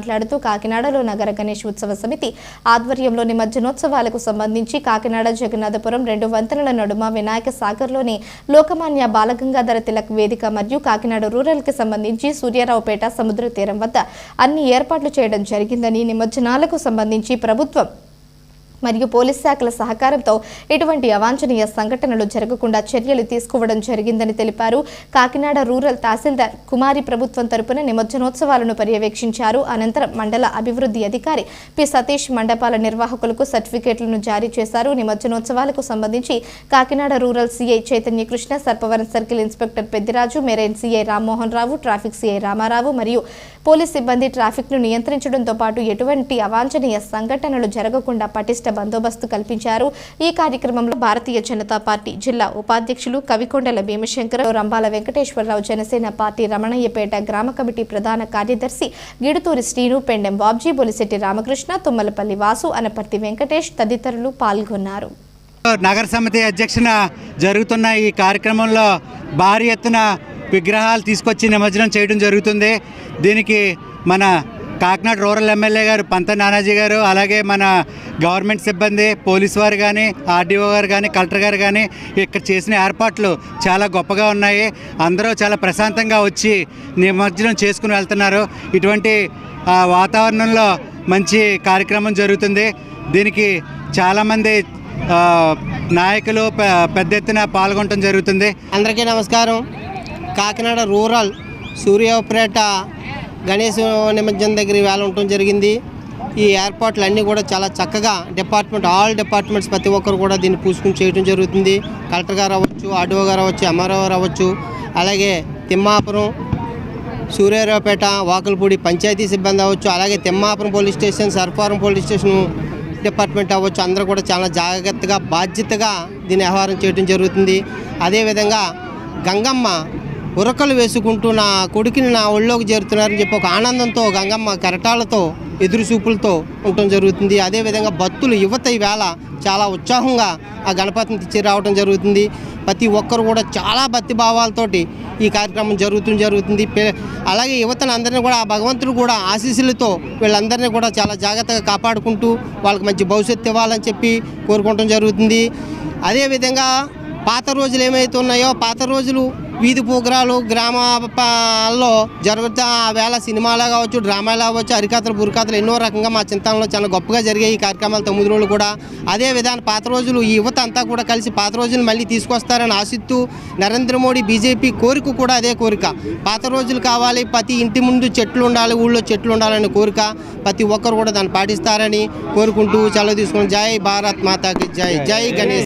మాట్లాడుతూ కాకినాడలో నగర గణేష్ ఉత్సవ సమితి ఆధ్వర్యంలో నిమజ్జనోత్సవాలకు సంబంధించి కాకినాడ జగన్నాథపురం 2 వంతెనల నడుమ వినాయక సాగర్లోని లోకమాన్య బాలగంగాధర తిలక్ వేదిక మరియు కాకినాడ రూరల్ కి సంబంధించి సూర్యారావుపేట సముద్ర తీరం వద్ద అన్ని ఏర్పాట్లు చేయడం జరిగిందని నిమజ్జనాలకు సంబంధించి ప్రభుత్వం మరియు పోలీస్ శాఖల సహకారంతో ఎటువంటి అవాంఛనీయ సంఘటనలు జరగకుండా చర్యలు తీసుకోవడం జరిగిందని తెలిపారు. కాకినాడ రూరల్ తహసీల్దార్ కుమారి ప్రభుత్వం తరపున నిమజ్జనోత్సవాలను పర్యవేక్షించారు. అనంతరం మండల అభివృద్ధి అధికారి పి సతీష్ మండపాల నిర్వాహకులకు సర్టిఫికేట్లను జారీ చేశారు. నిమజ్జనోత్సవాలకు సంబంధించి Kakinada rural CI Chaitanya Krishna, Sarpavaram circle inspector Peddiraju, marine CI Rammohan Rao, traffic CI Ramarao మరియు పోలీస్ సిబ్బంది ట్రాఫిక్ ను నియంత్రించడంతో పాటు ఎటువంటి అవాంఛనీయ సంఘటనలు జరగకుండా పటిష్ట బందోబస్తు కల్పించారు. ఈ కార్యక్రమంలో భారతీయ జనతా పార్టీ జిల్లా ఉపాధ్యక్షులు కవికొండల భీమశంకర్, రంబాల వెంకటేశ్వరరావు, జనసేన పార్టీ రమణయ్యపేట గ్రామ కమిటీ ప్రధాన కార్యదర్శి గిడుతూరి శ్రీను, పెండెం బాబ్జీ, బొలిశెట్టి రామకృష్ణ, తుమ్మలపల్లి వాసు, అనపర్తి వెంకటేష్ తదితరులు పాల్గొన్నారు. నగర సమితి అధ్యక్షున జరుగుతున్న ఈ కార్యక్రమంలో భారీ ఎత్తున విగ్రహాలు తీసుకొచ్చి నిమజ్జనం చేయడం జరుగుతుంది. దీనికి మన కాకినాడ రూరల్ ఎమ్మెల్యే గారు పంత నానాజీ గారు, అలాగే మన గవర్నమెంట్ సిబ్బంది, పోలీసు వారు కానీ, ఆర్డీఓ గారు కానీ, కలెక్టర్ గారు కానీ ఇక్కడ చేసిన ఏర్పాట్లు చాలా గొప్పగా ఉన్నాయి. అందరూ చాలా ప్రశాంతంగా వచ్చి నిమజ్జనం చేసుకుని వెళ్తున్నారు. ఇటువంటి వాతావరణంలో మంచి కార్యక్రమం జరుగుతుంది. దీనికి చాలామంది నాయకులు పెద్ద ఎత్తున పాల్గొనడం జరుగుతుంది. అందరికీ నమస్కారం. కాకినాడ రూరల్ సూర్యాపేట గణేష్ నిమజ్జనం దగ్గర వేళ ఉండటం జరిగింది. ఈ ఏర్పాట్లు అన్నీ కూడా చాలా చక్కగా ఆల్ డిపార్ట్మెంట్స్ ప్రతి ఒక్కరు కూడా దీన్ని పూసుకుని చేయడం జరుగుతుంది. కలెక్టర్ గారు అవ్వచ్చు, ఆర్డీఓ గారు అవ్వచ్చు, ఎంఆర్ఓ గారు అవ్వచ్చు, అలాగే తిమ్మాపురం, సూర్యారావుపేట, వాకలపూడి పంచాయతీ సిబ్బంది అవ్వచ్చు, అలాగే Thimmapuram police station, Sarpavaram police station department అవ్వచ్చు, అందరూ కూడా చాలా జాగ్రత్తగా బాధ్యతగా దీన్ని వ్యవహారం చేయడం జరుగుతుంది. అదేవిధంగా గంగమ్మ ఉరకలు వేసుకుంటూ నా కొడుకుని నా ఒళ్ళోకి చేరుతున్నారని చెప్పి ఒక ఆనందంతో గంగమ్మ కెరటాలతో ఎదురు చూపులతో ఉండటం జరుగుతుంది. అదేవిధంగా భక్తులు యువత ఈవేళ చాలా ఉత్సాహంగా ఆ గణపతిని తెచ్చి రావడం జరుగుతుంది. ప్రతి ఒక్కరు కూడా చాలా భక్తి భావాలతోటి ఈ కార్యక్రమం జరుగుతుంది. అలాగే యువతను అందరినీ కూడా ఆ భగవంతుడు కూడా ఆశీస్సులతో వీళ్ళందరినీ కూడా చాలా జాగ్రత్తగా కాపాడుకుంటూ వాళ్ళకి మంచి భవిష్యత్తు ఇవ్వాలని చెప్పి కోరుకోవడం జరుగుతుంది. అదేవిధంగా పాత రోజులు ఏమైతే ఉన్నాయో, పాత రోజులు వీధి ప్రోగ్రాలు గ్రామాల్లో జరుగుతా వేళ సినిమాలు కావచ్చు, డ్రామాలు కావచ్చు, హరికథలు, బుర్రకథలు ఎన్నో రకంగా మా చింతనలో చాలా గొప్పగా జరిగాయి ఈ కార్యక్రమాలు 9 రోజులు కూడా. అదే విధానం పాత రోజులు ఈ యువత అంతా కూడా కలిసి పాత రోజులు మళ్ళీ తీసుకొస్తారని ఆశిస్తూ నరేంద్ర మోడీ బీజేపీ కోరిక కూడా అదే కోరిక. పాత రోజులు కావాలి, ప్రతి ఇంటి ముందు చెట్లు ఉండాలి, ఊళ్ళో చెట్లు ఉండాలనే కోరిక. ప్రతి ఒక్కరు కూడా దాన్ని పాటిస్తారని కోరుకుంటూ సెలవు తీసుకుని జై భారత్ మాతాకి జై, జై గణేష్.